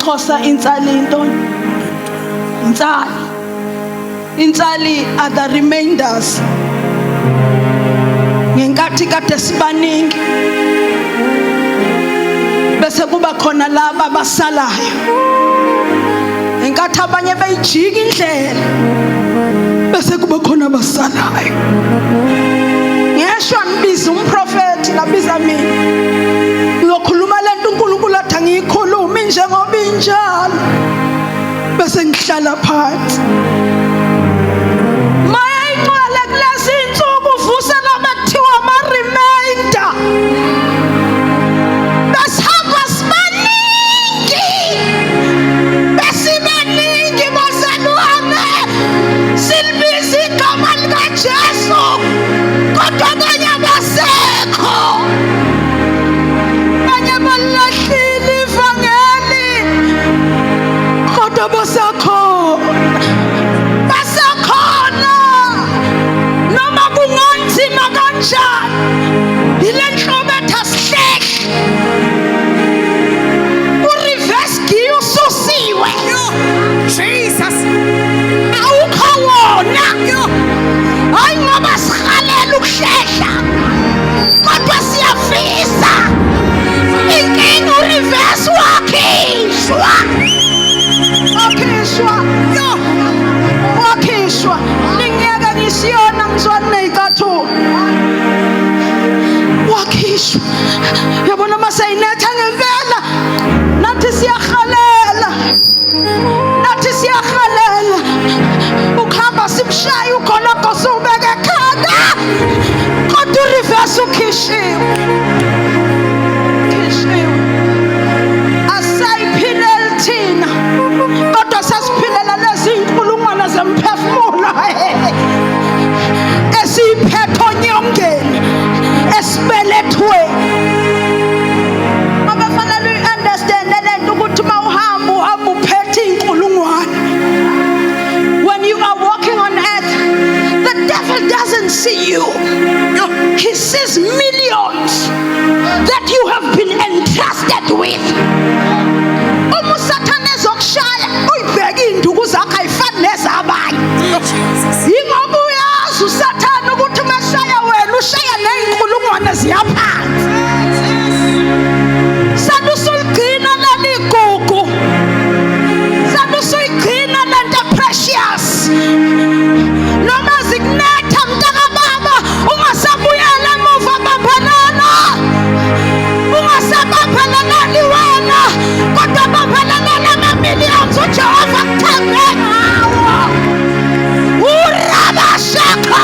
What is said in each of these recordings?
isiXhosa insali intoni? Insali. Insali are the remainders. Ngenkathi kade sibaningi bese kuba khona laba abasalayo. Ngenkathi abanye bayijika indlela bese kuba khona abasalayo. Ngeshwa ngibiza umprofeti nabiza mina. Ngiyokhuluma lento uNkulunkulu athi angiyikhulumi njengoba injalo. Bese ngihlala phansi. Mayayixwala kulezi insuku uvusela abathiwa ama-remainder. Besihamba sibaningi. Besibaningi baseluhame. Silibiza igama likaJesu. Kodwa abanye abasekho. Abanye balahlile ivangeli. Kodwa basekhona. ngokushesha kodwa siyafisa inkinga ureverse wakhishwa ningiyeka ngisiyona ngizwana ney'kathu wakhishwa. Yabona masayinetha ngempela nathi siyahalela ukuhamba simshaye ukhologosa ubeke ekhanda kodwa ureverse ukhishiwe. Asayiphileli thina kodwa sasiphilela lezi iy'nkulungwane zemphefumulo esiyiphethe onyongeni esibelethweni. Abafanele uyi-understand lento ukuthi uma uhamba uphethe iy'nkulungwane. When you are walking on earth, the devil doesn't see you. He sees millions that you have been entrusted with. Uma usathane ezokushaya uyibheke iy'nduku zakho ayifani nezabanye. Yingoba uyazi usathane ukuthi uma eshaya wena ushaya ney'nkulungwane ziyaphansi. Salusuligcina laligugu, salusuyigcina lento precious. Noma zikunetha mntaka baba ungasabuyela emuva bambalana, ungasabambalalani wena kodwa bambalalana ama-millions uJehova kuthembe ngawo. Urabashaka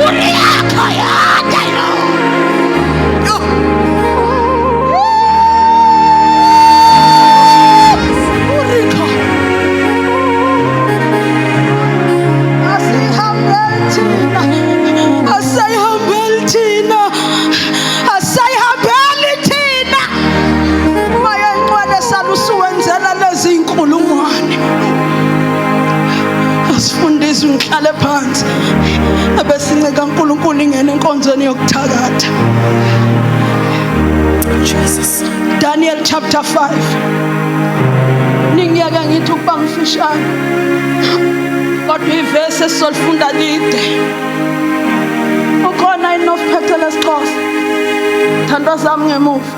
uriyakho yada yo. Asayihambeli thina mayancwele salusuwenzela lezi iy'nkulungwane. Asifundise ngihlale phansi ebesinceka uNkulunkulu ingene enkonzweni yokuthakatha. Jesus. Daniel chapter 5. Ningiyeke ngithi ukuba ngifishane kodwa ivesi esisolifunda lide. Ukhona inofuphethe lesiXhosa. Thandwa zami ngemuva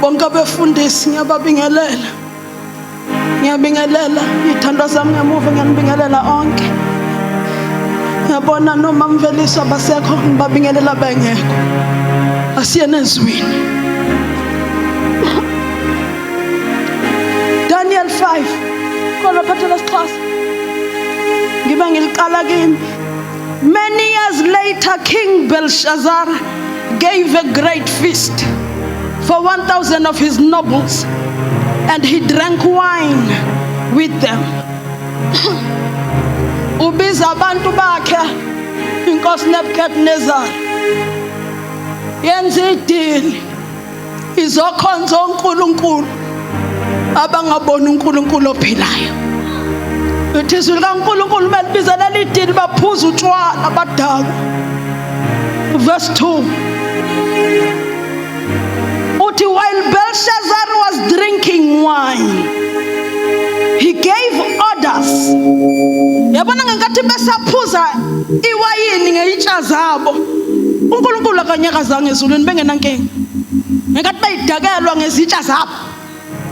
bonke abefundisi ngiyababingelela ithandwa zami ngemuva ngiyanibingelela onke. Ngiyabona noma mveliso abasekho ngibabingelela bengekho. Asiyene ezwini. Daniel 5 khona phethe lesiXhosa ngibe ngiliqala kimi. Many years later, King Belshazzar gave a great feast for 1,000 of his nobles, and he drank wine with them. Ubiza abantu bakhe inkosi Nebukadnezar yenza idili izokhonza uNkulunkulu abangabona uNkulunkulu ophilayo. Uthizwe likaNkulunkulu melibiza leli dili baphuza utshwala badakwa. Verse 2 uthi while Belshazzar was drinking wine he gave orders. Yabona ngenkathi besaphuza iwayini ngeyitsha zabo uNkulunkulu akanyakazanga ezulwini bengenankinga. Ngenkathi bayidakelwa ngezitsha zabo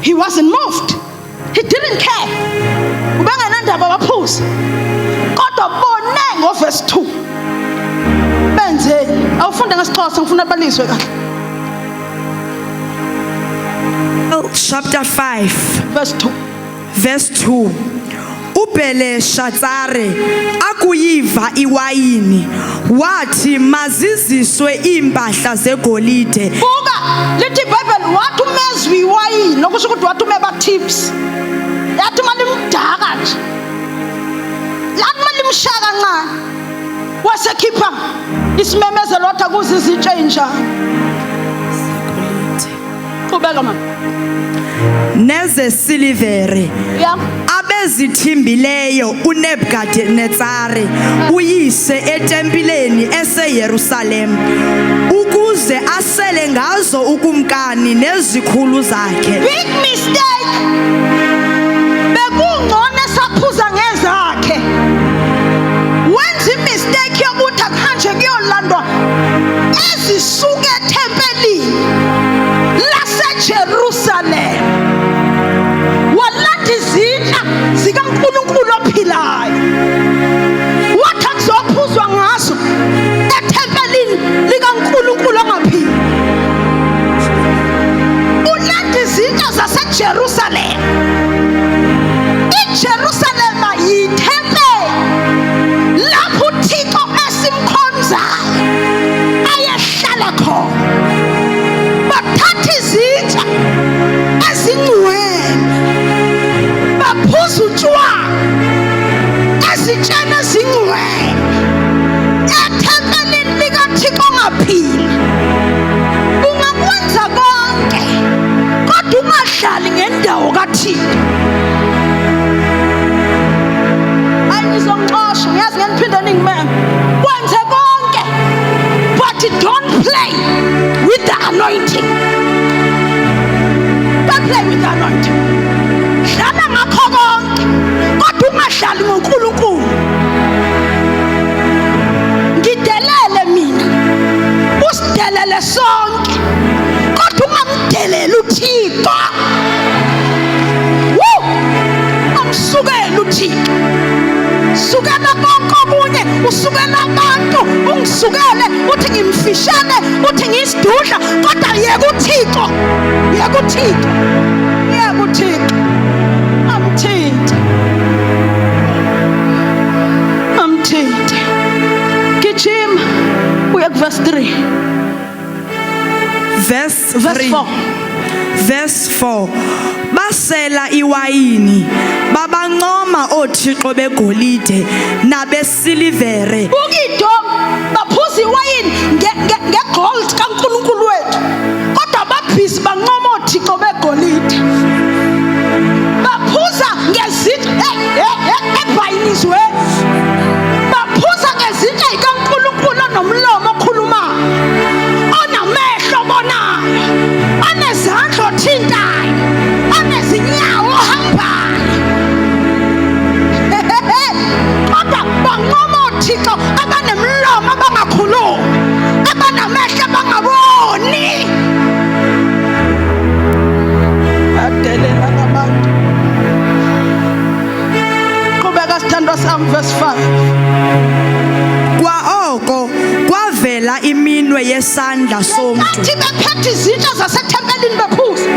he wasn't moved. He didn't care. Ubengenandaba waphuza kodwa bone ngoverse 2 benzeni. Awufunde ngesiXhosa ngifuna baliswe kahle. Chapter 5 verse 2 uBeleshazzar akuyiva iwayini wathi maziziswe impahla zegolide. Buka lithi iBhayibheli wathi umezwe iwayini okusho ukuthi wathi umeba tips. Yathi malimdaka nje lathi malimshaka kancane wasekhipha isimemezelo wathi akuze izitshe enjani. Qhubeka mama. Neze silivere abezithimbileyo uNebukadnezar uyise etempileni eseYerusalem ukuze asele ngazo ukumkani nezikhulu zakhe. Big mistake. Bekungcono saphuza ngezakhe. Wenza imistake yokuthi engcwele ethempelini likaThixo ongaphili. Ungakwenza konke kodwa ungahlali ngendawo kaThixo. Ayizongixosha ngiyazi ngeniphinde ningimeme. Kwenze konke but don't play with the anointing. Don't play with the anointing. Dlala ngakho konke kodwa ungahlali ngoNkulunkulu. Ngidelele mina usidelele sonke kodwa ungamdeleli uThixo. Amsukele uThixo. Sukela konke okunye, usukela abantu, ungisukele uthi ngimfishane, uthi ngiyisidudla, kodwa yeka uThixo. Yeka uThixo. Yeka uThixo. Amthinta. Amthinta. Gijima uya kuverse 3. Verse 4. Verse 4. Basela iwayini babancoma othixo begolide nabesilivere. Ukidom baphuza iwayini ngegold kaNkulunkulu wethu kodwa babhisi bancoma othixo begolide. Baphuza ngezitsha ebhayinizwe. Baphuza ngezitsha ikaNkulunkulu onomlomo okhulumayo, onamehlo obonayo, onezandla othintayo, onezinyawo ohambayo. Kodwa bancoma othixo abanemlomo abangakhulumi, abanamehlo abangaboni. Adelela ngabantu. Qhubeka sithandwa sami verse 5. Kwaoko kwavela iminwe yesandla somntu. Athi bephethe izitsha zasethempelini bephuza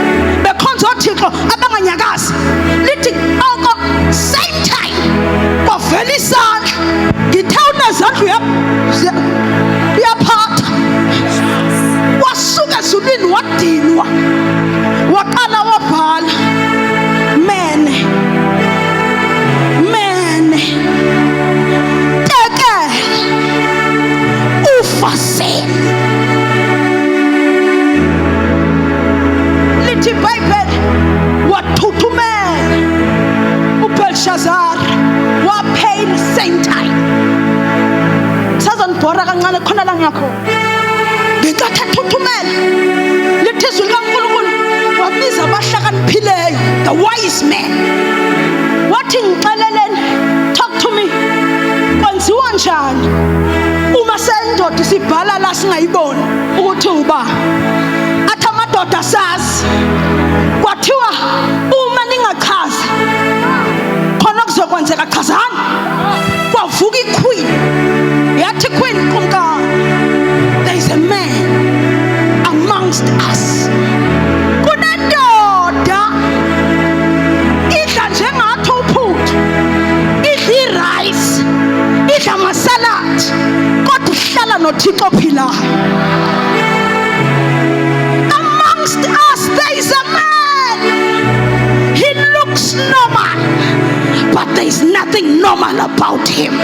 bekhonza othixo abanganyakazi. Lithi oko same time kwavela isandla. Ngithe unezandla uyaphatha. Wasuka ezulwini wadinwa. Waqala wabhala. Mene. Lithi iBhayibheli wathuthumela uBelshazar waphela same time. Sazonibhora kancane khona la ngakho. Ngenkathi ethuthumela lithi izwi likaNkulunkulu wabiza abahlakaniphileyo, the wise men. Wathi ngixeleleni, talk to me. Kwenziwa njani uma sendoda sibhala la singayiboni ukuthi uba? Athi amadoda sazi. Kwathiwa uma ningachazi khona kuzokwenzeka chazani. Kwavuka iqueen. Yathi queen kumkani, there is a man amongst us. Kunendoda idla njengathi uphuthu, idla irice, idla amasalad, kodwa uhlala noThixo ophilayo. Amongst us there is a man. He looks normal, but there is nothing normal about him.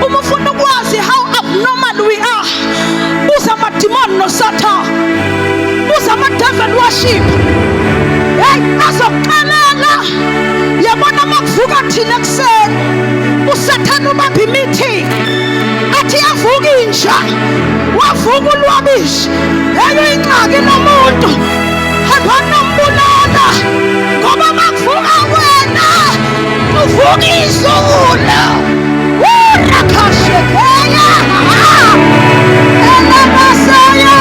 Uma ufuna ukwazi how abnormal we are, uza amadimoni noSatan, uza ama-devil worship. Hey, azokuxelela. Yabona makuvuka thina ekuseni uSathane ubamba imeeting athi yavuka inja, wavuka ulwabishi. Leyo ingxaki nomuntu hamba nombulala, ngoba makuvuka wena uvuka izulu. Urakashekeya elamasaya.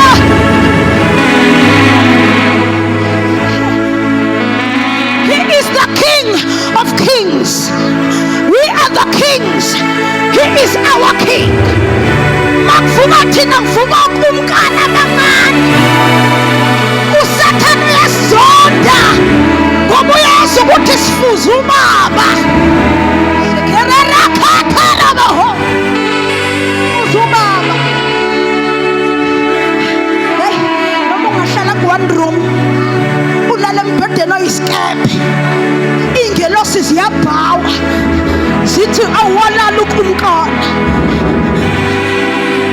He is the King of kings. We are the kings. He is our king. Makuvuka thina kuvuka kumkana kancane. uSathane uyasonda ngoba uyazi ukuthi sifuza ubaba. Ubaba. Hey, noma ungahlala ku-one room ulala embhedeni oyisikephe, iy'ngelosi ziyabhawa zithi awala uyalala ukumkani,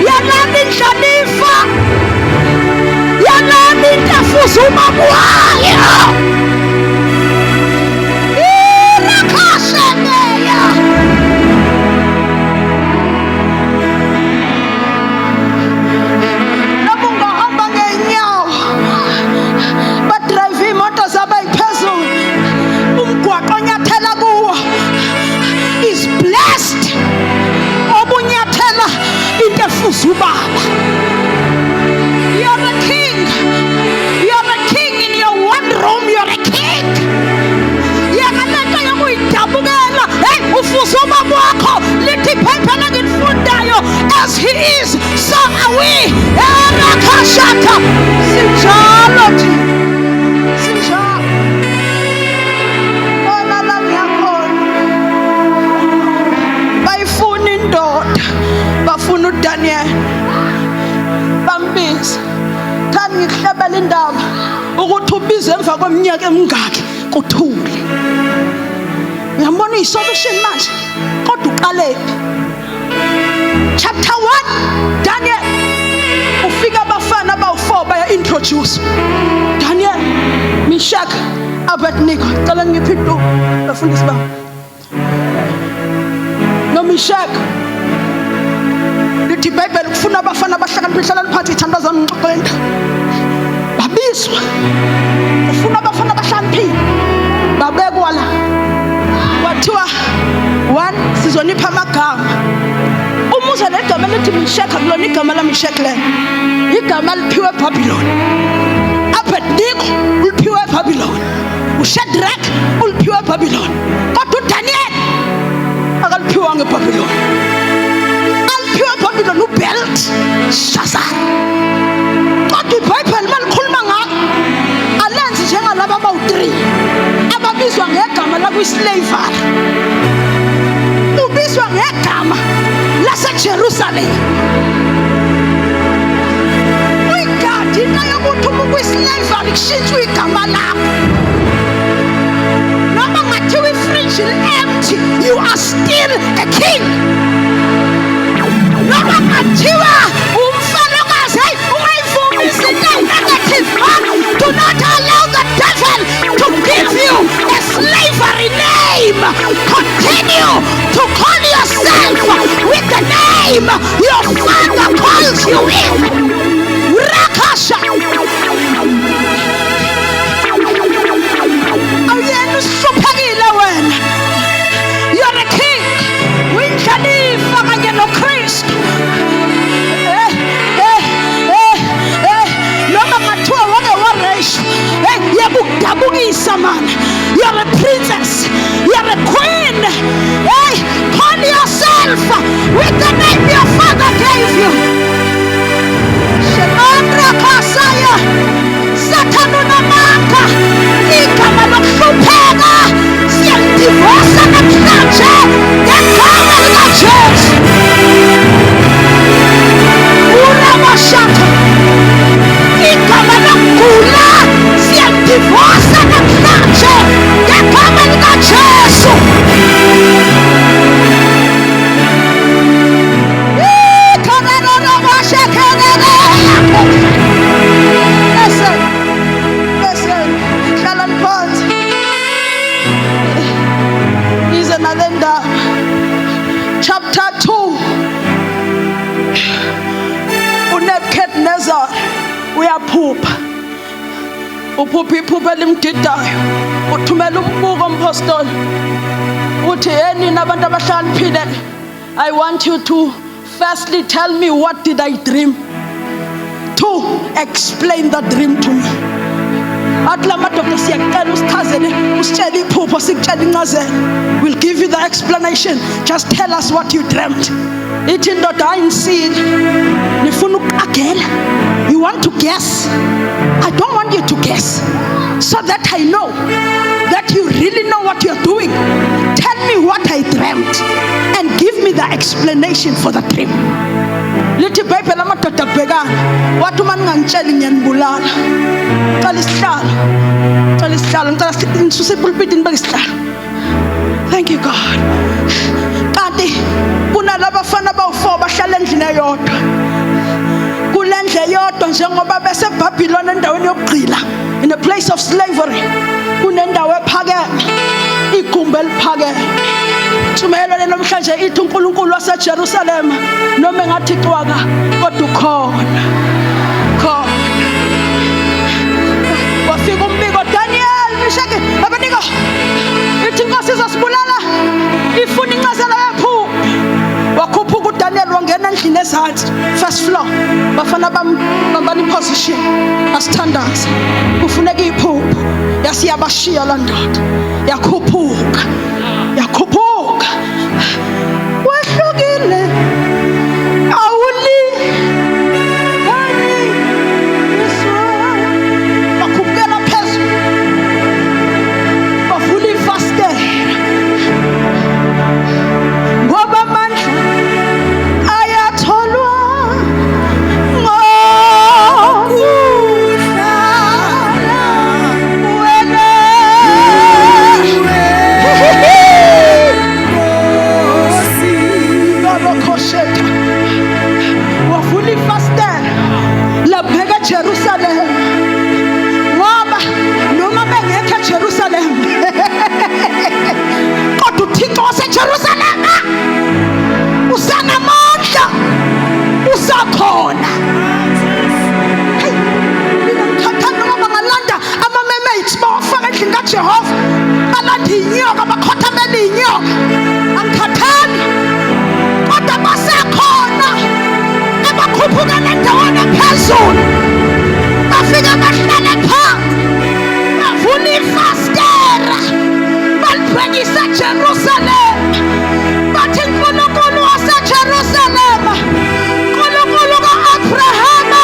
yalala indlalifa, yalala intafuza umama wayo. Irakasheneya. Noma ungahamba ngeenyawo, badrayiva imoto zabo eziphezulu, umgwaqo onyathela kuwo is blessed. Obunyathela into efuza ubaba. You're a king. You're a king in your one room. You're a king. Yakalento yokuyidabukela. Hey, ufuza ubaba wakho. Lithi iphepha langilifundayo. As he is, so are we. Erakashaka. Sinjalo thina. Sinjalo. Olala ngiyakhona. Bayifuna indoda, bafuna uDaniel, bambiza. Thani ngikuhlebela indaba ukuthi ubize emva kweminyaka emingaki kuthule. Ngiyambona isolution manje, kodwa uqalephi? Chapter 1, Daniel. Ufika abafana abawu4 baya introduce. Daniel, Meshach, Abednego. Cela ngiphi into bafundisi bami. No Meshach. Lithi iBhayibheli kufuna abafana abahlakaniphile hlala phansi ithandwa zami ngixoxenta. Babizwa. Kufuna abafana abahlakaniphile. Babekwa la. Kwathiwa 1 sizonipha amagama. Umuza legama lithi Meshach akulona igama la Meshach le. Igama liphiwe eBhabhiloni. Abednego uliphiwe eBhabhiloni. uShadrach uliphiwe eBhabhiloni. Kodwa uDaniel akaliphiwanga eBhabhiloni. Aliphiwe eBhabhiloni uBelteshazzar. Kodwa iBhayibheli malikhuluma ngakho alenzi njengalabo abawu3 ababizwa ngegama lakwi-slavery. Ubizwa ngegama laseJerusalem. Uyigadi into yokuthi uma ukwi-slavery kushintshwa igama lakho. Noma ngathiwa ifriji li-empty, you are still a king. Noma ngathiwa umfelokazi, hey, ungayivumi izinto negative. Do not allow the devil to give you a slavery name. Continue to call yourself with the name your father calls you in. Rakasha. Awuyena usihluphekile wena. You're a king. Uyindlalifa kanye noKristu. Noma ngathiwa wake waresha. Hey, yekudabukisa man. You're a princess. You're a queen. Hey, call yourself with the name your father gave you. Shemandra Kasaya. Satanu namaka. Igama lokuhlupheka. Siyalidivosa namhlanje. Ngegama likaJesu. Uramashaka. Igama lokugula siyalidivosa namhlanje ngegama likaJesu. Listen, hlalani phansi. Ize nale ndaba. Chapter 2. uNebukadnezar uyaphupha. Uphupha iphupho elimdidayo. Uthumela umbuko umpostoli. Uthi nina abantu abahlakaniphile, I want you to firstly tell me what did I dream. 2, explain the dream to me. Athi la madoda siyacela usichazele, usitshele iphupho sikutshele incazelo. We'll give you the explanation. Just tell us what you dreamt. Ithi indoda ayingisile. Nifuna ukuqagela. You want to guess? I don't want you to guess. So that I know that you really know what you're doing. Tell me what I dreamt and give me the explanation for the dream. Lithi iBhayibheli amadoda abhekana. Wathi uma ningangitsheli ngiyanibulala. Cela isihlalo. Cela isihlalo. Ngicela ngisuse epulpitini beke isihlalo. Thank you God. Kanti kunabafana bawu4 bahlala endlini eyodwa. Kule ndlu eyodwa njengoba beseBhabhiloni endaweni yokugqila, in a place of slavery, kunendawo ephakeme, igumbi eliphakeme. Tshumayelo namhlanje ithi uNkulunkulu waseJerusalema noma engathi cwaka kodwa ukhona. Wafika umbiko Daniel, Meshaki, Abednego. Ithi inkosi izosibulala ifuna incazelo yephupho. Wakhuphuka uDaniel wangena endlini ezantsi, first floor. Bafana bambani position asithandaza. Kufuneka iphupho. Yasiyabashiya la ndoda. Yakhuphuka. Wehlukile. Awuli. Bakhupukela phezulu. Bavula ifastela. Ngoba amandla ayatholwa ngokuhlala wena. Nkosi wavula ifastela labheka eJerusalema, ngoba noma bengekho eJerusalema kodwa uThixo waseJerusalema usanamandla, usakhona. Ngiyakhathana ngoba bangalanda ama-mermaids bawafaka endlini kaJehova, balanda iy'nyoka, bakhothamela iy'nyoka. Angikhathani kodwa basekhona abakhuphukela endaweni ephezulu, bafika bahlale phansi, bavula ifastera, balibhekisa eJerusalema, bathi uNkulunkulu waseJerusalema, uNkulunkulu ka-Abrahama,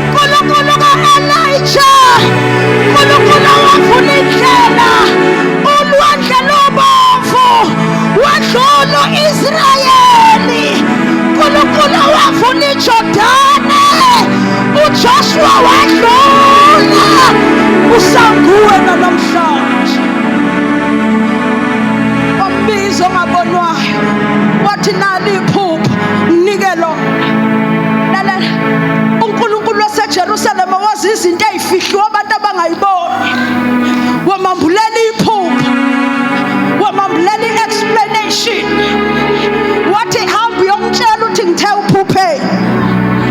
uNkulunkulu ka-Elijah, uNkulunkulu wavula indlela, ulwandle lubomvu wadlula u-Israyeli, uNkulunkulu wavula iJordani, uJoshua wadlula. Usanguwe namhlanje. Umbizo ongabonwayo wathi nali iphupho mnike lona. Lalela, uNkulunkulu waseJerusalema wazi izinto ezifihliwe abantu abangayiboni. Wamambulela iphupho, wamambulela i-explanation. Wathi hamba uyomtshela uthi ngithe uphupheni.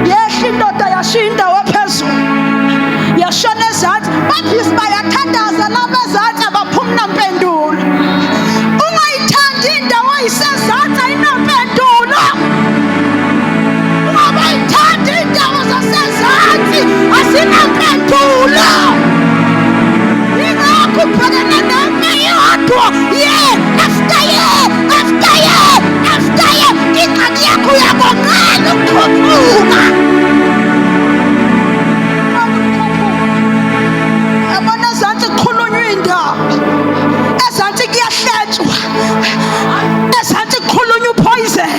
Yehla indoda yashiya indawo ephezulu, yashona ezantsi. Bathi bayathandaza laba ezantsi abaphumi nampendulo. Ungayithandi indawo eyisezantsi ayinampendulo. Ungayithandi indawo zasezantsi azinampendulo. Ingakho ubhekene nemiyodwa, after year. Ingxaki yakho uyabongala ukukhuphuka. Yabona ezantsi kukhulunywa iy'ndaba, ezantsi kuyahletshwa, ezantsi kukhulunywa upoison.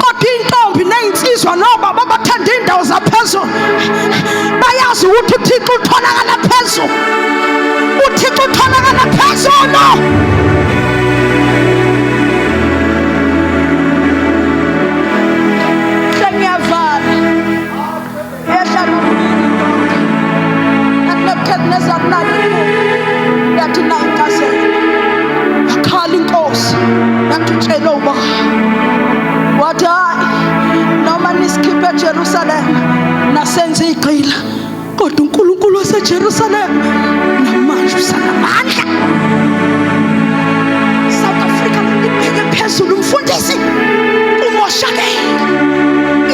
Kodwa iy'ntombi ney'nsizwa nobaba abathanda iy'ndawo zaphezulu bayazi ukuthi uThixo utholakala phezulu. uThixo utholakala phezulu. Yathi nankazela akhala inkosi, yathi utshela uba, wathi hayi noma nisikhiphe eJerusalema nasenze igqila, kodwa uNkulunkulu waseJerusalema namanje usanamandla. South Africa libheke phezulu umfundisi, umoshakele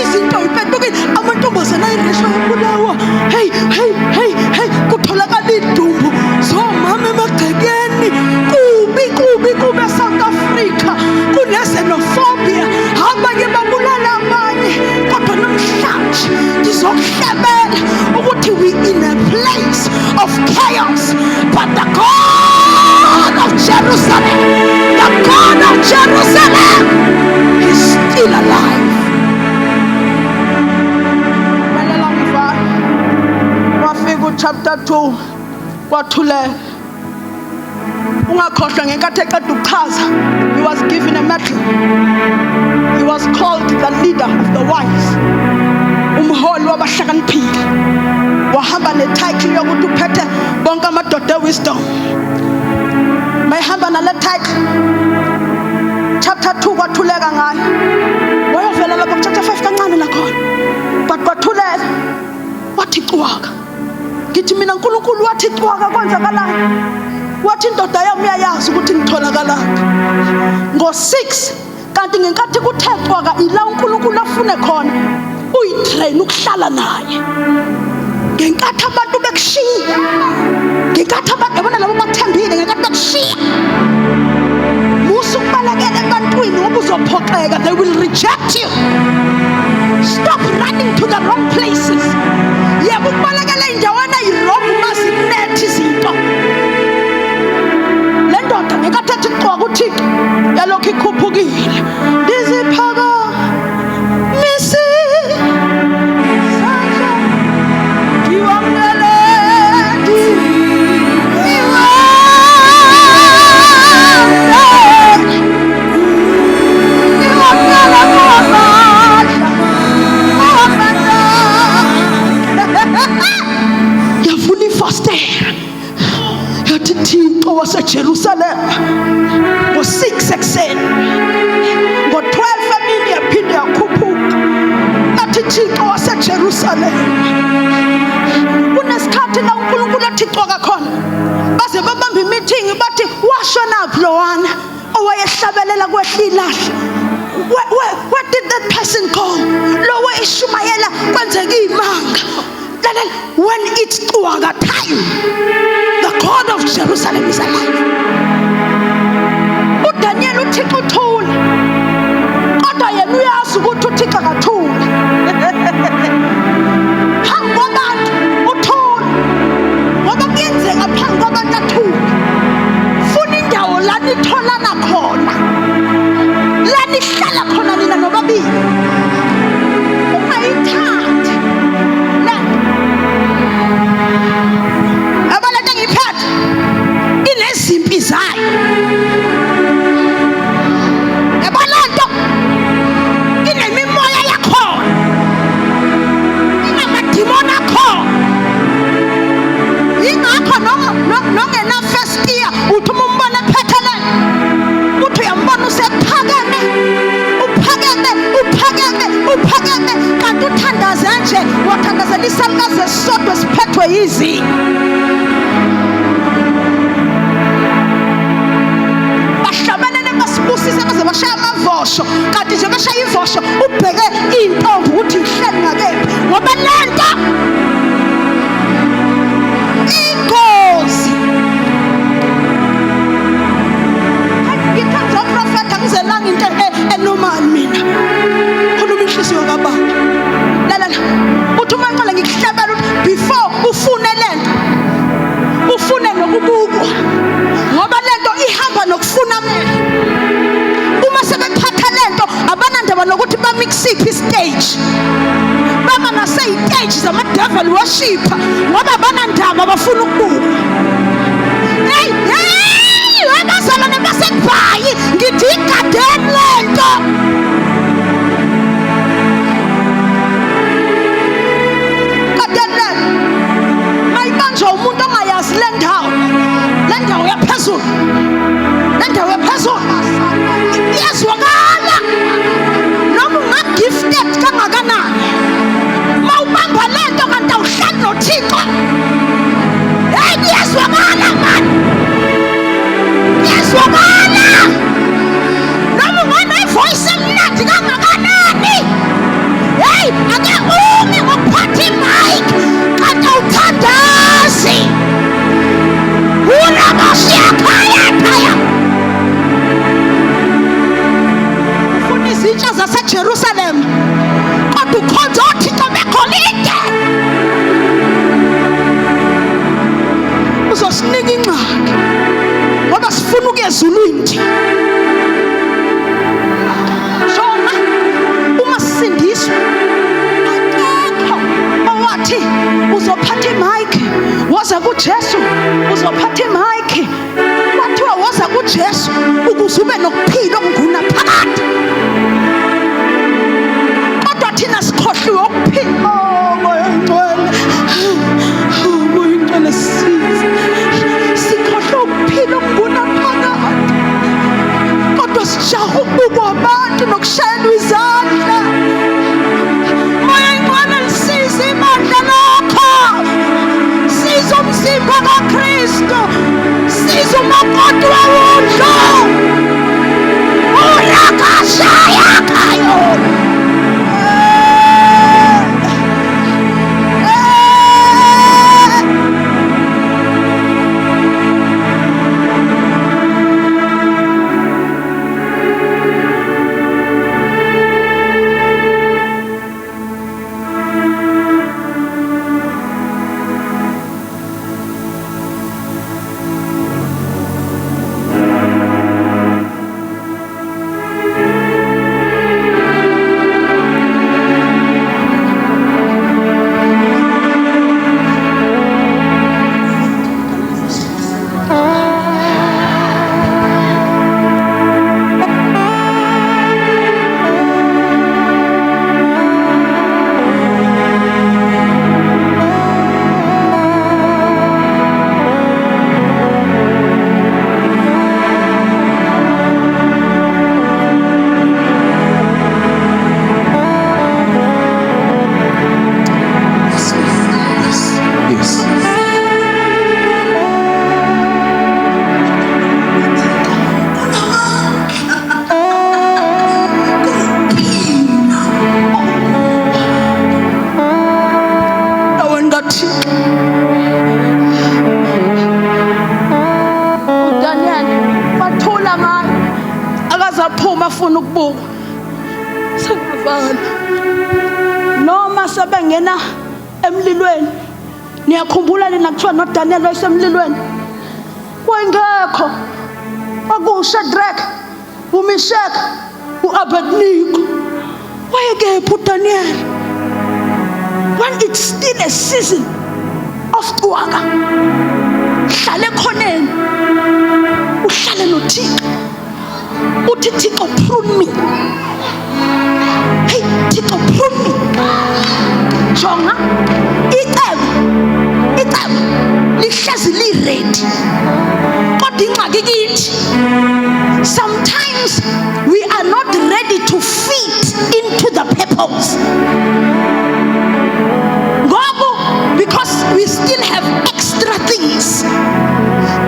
izinto yiphendukile. Amantombazana ayirishwa yabulawa. Hey, kutholakala idumbu zomama emagcekeni. Kubi eSouth Africa kunezenophobia, abanye babulala abanye. Kodwa namhlanje ngizokuhlebela ukuthi we in a place of chaos, but the God of Jerusalem, is still alive. Chapter 2 wathulela. Ungakhohlwa ngenkathi eqeda ukuchaza, he was given a medal. He was wisdom. Mayihamba nale title chapter 2 kwathuleka ngayo. Wayovela lapha ku chapter 5 kancane nakhona. But kwathulela wathi cwaka. Ngithi mina uNkulunkulu wathi cwaka kwenzakalani? Wathi indoda yami uyayazi ukuthi ngitholakalaphi. Ngo-6 kanti ngenkathi kuthe cwaka ila uNkulunkulu afune khona uyitrain ukuhlala naye. Ngenkathi abantu bekushiya, ngenkathi abantu yabona labo bathembile, ngenkathi bekushiya musukubalekela ebantwini ngoba uzophoxeka. They will reject you. Stop running to the wrong places. Yebo ukubalekela indawana yi-wrong mazinethi izinto. Le ndoda ngenkathi ethi cwaka uThixo yalokhu ikhuphukile. Ndiziphakamisa Thixo waseJerusalem ngo-6 ekuseni, ngo-12 emini yaphinde yakhuphuka. Athi Thixo waseJerusalem. Kunesikhathi la uNkulunkulu athi cwaka khona baze babamba imeeting bathi washonaphi lowana owayehlabelela kwehla ilahla. Where did that person go? Lo wayeshumayela kwenzeka imanga. When it's cwaka time, the God of Jerusalem is alive. uDaniel uThixo uthule, kodwa yena uyazi ukuthi uThixo akathuli. Phambi kwabantu uthule ngoba kuyenzeka phambi kwabantu athule. Funa indawo la nitholana khona, la nihlala khona nina nobabili. Ungayithandi abalade ngiphethe inezimpi zayo. Ebalado inemimoya yakhona, inamadimoni akhona. Yingakho nongena first year uthi uma umbona ephethelene uthi uyambona usephakeme, uphakeme kanti uthandaze nje wathandazela isalukazi esisodwa esiphethwe yizinyo. Bahlabanele basibusise baze bashaya amavosho, kanti nje bashaya ivosho ubheke intombi ukuthi ihleli ngakephi ngoba lento ingozi. Ngithanza uprofeta ngizelanga into enormal mina. Khuluma inhliziyo kababa. Lalala uthi umanqala ngikuhlabela ukuthi before ufune lento ufune nokubukwa ngoba lento ihamba nokufuna amehlo. Uma sebephatha lento abanandaba nokuthi bamixiphi stage, baba nase-stage zama-devil worship ngoba abanandaba bafuna ukubukwa. Hey abazalwane baseKubayi ngithi igadeni lento. Mayibanjwa umuntu ongayazi le ndawo yaphezulu, iyazwakala noma ungagifted kangakanani. Mawubamba lento kanti awuhlali noThixo, hey iyazwakala man, iyazwakala noma unganevoice emnandi kangakanani. Hey ake umi ngokuphatha imic kanti awuthandazi. Ufuna izitsha zaseJerusalem kodwa ukhonza uThixo begolide. Uzosinika ingxaki ngoba sifuna ukuyezulwini. Shona uma sisindiswa akekho owathi uzophatha imic woza kuJesu, uzophatha imic kwathiwa woza kuJesu ukuze ube nokuphila okungunaphakade. Kodwa thina sikhohliwe ukuphila. Moya ngcwele siza Sengavala noma sebengena emlilweni. Niyakhumbula lena kuthiwa noDaniel wayesemlilweni wayengekho akuShadrach uMeshach uAbednego wayekephi uDaniel when it's still a season of Tuaka. Hlale khoneni uhlale noThixo uthi Thixo prune me. Hey Thixo prune me. Jonga icebo lihlezi li-ready kodwa ingxaki kithi sometimes we are not ready to fit into the purpose ngoku because we still have extra things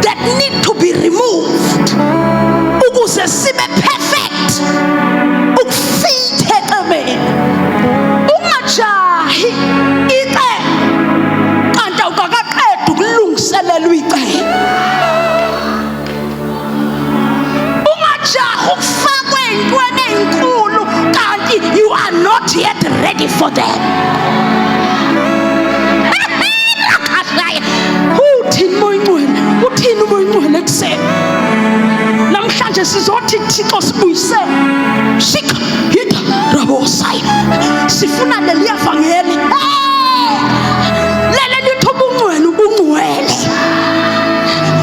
that need to be removed ukuze sibe perfect ukufithe ecebeni ungajahi icebo kanti awukaqedi ukulungiselelwa icebo ungajahi ukufakwe entweni enkulu kanti you are not yet ready for them. Uthini umoyingcwele ekuseni namhlanje sizothi Thixo sibuyise shika hita rabosai sifuna leli evangeli lele lithi ubungcwele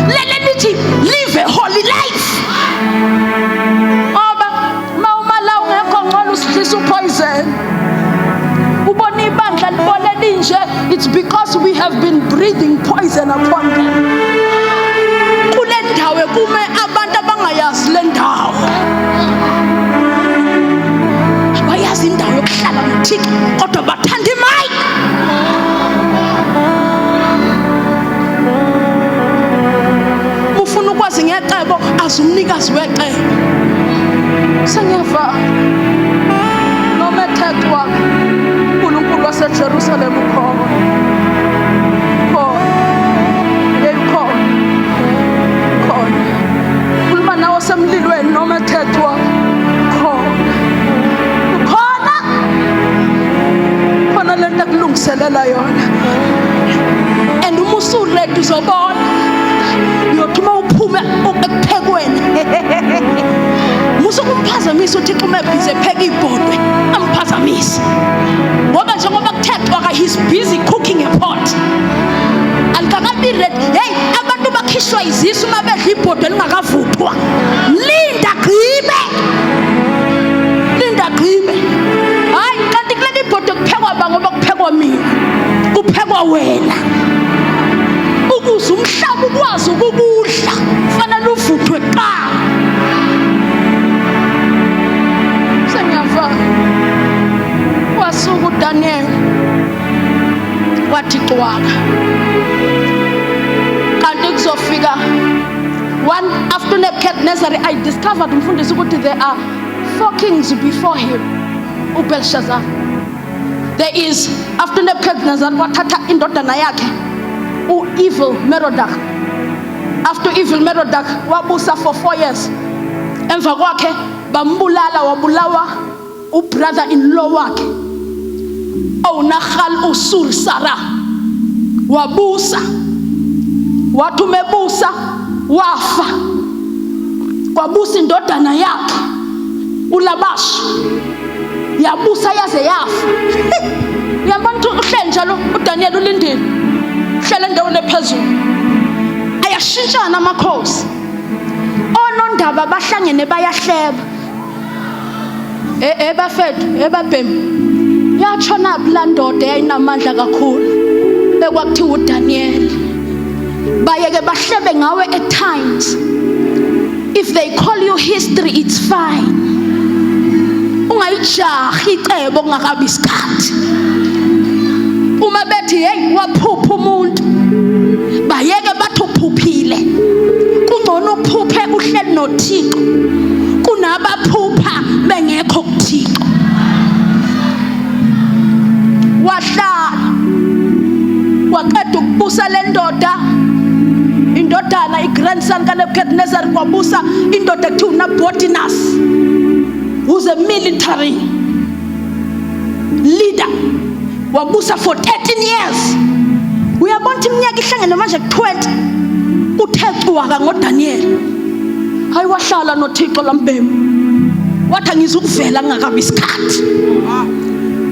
lele lithi live a holy life oba mawumala ungekho ngcono usidlisa upoison ubona ibandla libone linje. It's because we have been breathing poison upon them. Kume abantu abangayazi le ndawo bayazi indawo yokuhlala noThixo kodwa bathanda imali. Ufuna ukwazi ngecebo azumnikazi wecebo. Sengiyafa noma ethethwa uNkulunkulu waseJerusalem ukhona semlilweni noma ethethwa khona lento kulungiselela yona and uma usuredi uzobona uyothuma uphume ekuphekweni musu kumphazamisa uthi xume busy epheka ibhodwe amphazamisa ngoba njengoba kuthethwa ka he's busy cooking a pot alikakabi ready. Hey abantu bakhishwa izisu mabedla ibhodwe lingakavuthwa linda gqibe hayi kanti kuleli ibhodwe kuphekwa ngoba kuphekwa mina kuphekwa wena ukuze umhlaba ukwazi ukudla kufanele uvuthwe kuqala. Sengiyafa wasuka uDaniel wathi cwaka kanti kuzofika one after Nebuchadnezzar I discovered umfundisi ukuthi there are 4 kings before him uBelshazzar. There is after Nebuchadnezzar wathatha indodana yakhe uEvil Merodach. After Evil Merodach wabusa for 4 years emva kwakhe bambulala wabulawa ubrother in law wakhe Nahal Usur Sara wabusa watu mebusa wafa kwabusa indodana yakhe uLabash yabusa yaze yafa. Yabantu uhleli njalo uDaniel ulindile hlele endaweni ephezulu ayashintshana amakhosi onondaba bahlangene bayahleba bafethu ebabhemi yatshona blandoda yayinamandla kakhulu ekwakuthiwa uDaniel bayeke bahlebe ngawe at times. If they call you history it's fine ungayijahi icebo kungakabi isikhathi. Uma bethi hey waphupha umuntu bayeke bathi uphuphile kungcono uphuphe uhleli noThixo kunabaphupha bengekho kuThixo. Wahlala waqeda ukubusa le ndoda indodana igrandson kaNebuchadnezzar kwabusa indoda ekuthiwa uNabonidus who's a military leader wabusa for 13 years. Uyabona ukuthi iminyaka ihlangene manje ku-20 uthe cwaka ngoDaniel. Hayi wahlala noThixo lambhemu wathi ngizukuvela ngakabi isikhathi.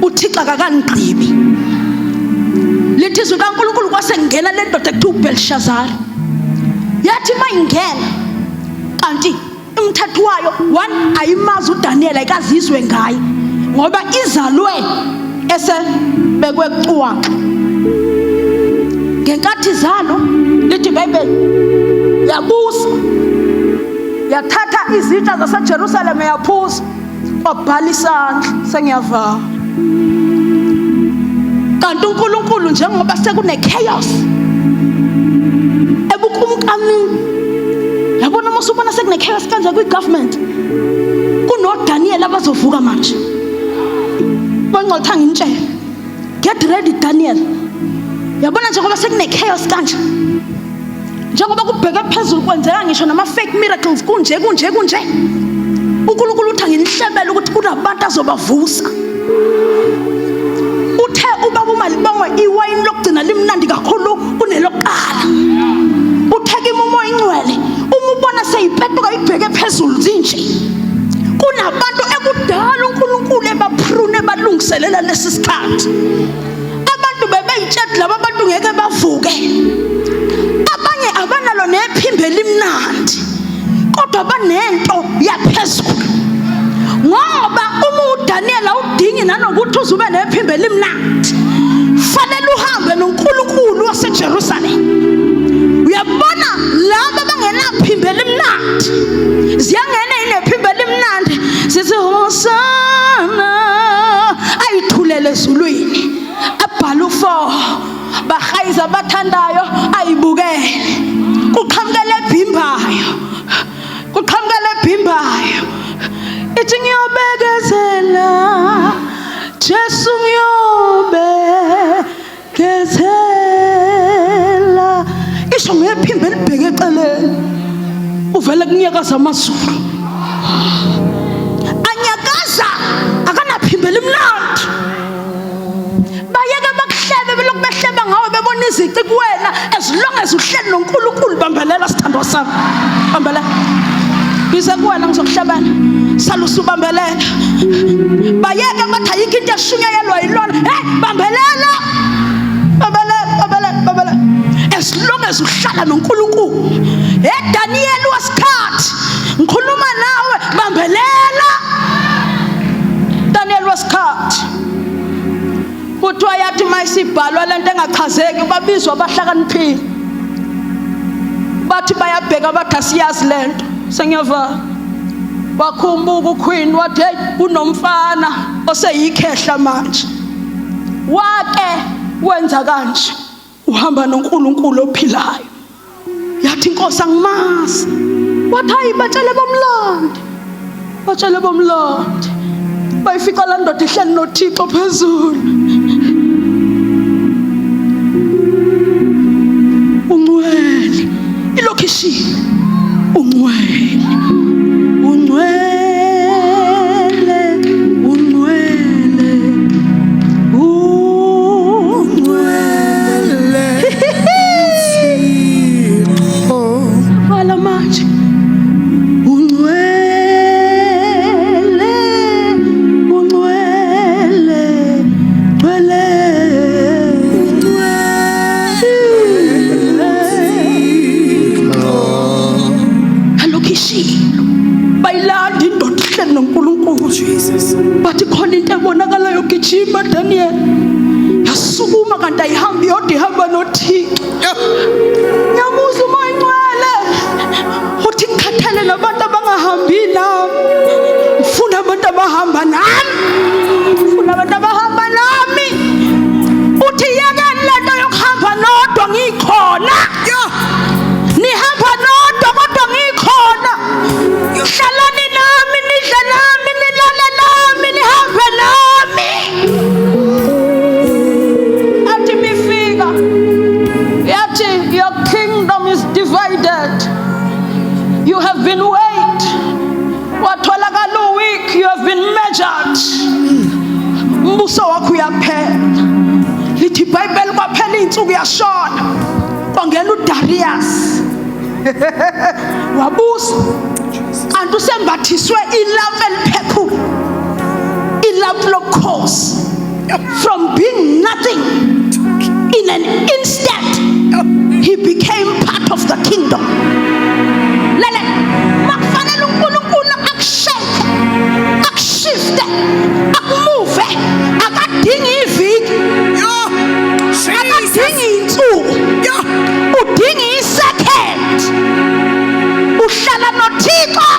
uThixo akakangqibi. Lithi izwi kaNkulunkulu kwasengena le ndoda ekuthiwa uBelshazar. Yathi mayingena kanti umthetho wayo 1 ayimazi uDaniel ayikazizwe ngaye ngoba izalwe esebekwe cwaka. Ngenkathi zalo lithi iBhayibheli yabusa yathatha izitsha zaseJerusalem yaphuza wabhala isandla sengiyavala. Kanti uNkulunkulu njengoba sekune chaos ebukumkamini, yabona mase ubona sekune chaos kanje kwi-government, kunoDaniel abazovuka manje. Bangcotha ngintshela, get ready Daniel. Yabona njengoba sekune chaos kanje, njengoba kubheke phezulu kwenzeka ngisho nama-fake miracles kunje uNkulunkulu uthi nginihlebele ukuthi kunabantu azobavusa. Uthe ubaba uMalibongwe iwayini lokugcina limnandi kakhulu kunelokuqala. Uthe kimi umoya ingcwele uma ubona seyipetuka ibheke phezulu zinje, kunabantu ekudala uNkulunkulu ebaprune balungiselela lesi sikhathi. Abantu bebeyitshela laba bantu ngeke bavuke. Abanye abanalo nephimbo elimnandi kodwa banento yaphezulu. Ngoba uma uDaniel awudingi nanokuthi uzube nephimbo elimnandi, fanele uhambe noNkulunkulu waseJerusalem. Uyabona laba bangenaphimbo elimnandi ziyangena inephimbo elimnandi sithi hosana ayithulele ezulwini abhala u4 bahayiza abathandayo ayibukele kuqhamukele ebhimbayo ithi ngiyobekezela Jesu ngiyobekezela. Isho ngephimbo elibheke eceleni uvele kunyakaza amazulu anyakaza akanaphimbo elimnandi. Bayeke bakuhlebe belokhu behleba ngawe bebona izici kuwena. As long as uhleli noNkulunkulu bambelela sithandwa sami, bambelela. Bize kuwena ngizokuhlebela salusa ubambelela. Bayeke bathi ayikho into eshunyayelwa yilona. Hey bambelela. As long as uhlala noNkulunkulu. Daniel wasikhathi ngikhuluma nawe bambelela. Daniel wasikhathi kuthiwa yathi mayisibhalwa lento engachazeki babizwa abahlakaniphile bathi bayabheka bathi asiyazi lento sengiyavala. Wakhumbuka uQueen wathi hey unomfana oseyikhehla manje. Wake wenza kanje uhamba noNkulunkulu ophilayo. Yathi inkosi angimazi. Wathi hayi batshele bomlandi bayifika la ndoda ihleli noThixo phezulu. Ungcwele ilokishi ungcwele wala manje bathi khona into ebonakalayo gijima Daniel yasukuma kanti ayihambi yodwa ihamba noThixo. Nyamuza umoya ingcwele uthi ngikhathele nabantu abangahambi nami, ngifuna abantu abahamba nami. Uthi yekeni lento yokuhamba nodwa ngikhona. Nihamba nodwa kodwa ngikhona. Hlalani nami nidle nami nilale nami nihambe nami. Athi mifika yathi your kingdom is divided. You have been weighed. Watholakala weak, you have been measured. liyaphela. Lithi iBhayibheli kwaphela insuku yashona kwangena uDarius wabusa kanti usembathiswe ilaphu eliphephule, ilaphu lokhozi. From being nothing, in an instant he became part of the kingdom. Lele makufanele uNkulunkulu akushake, akushifte, akumove, akadingi iviki, akadingi insuku, udingi isecond. Uhlala noThixo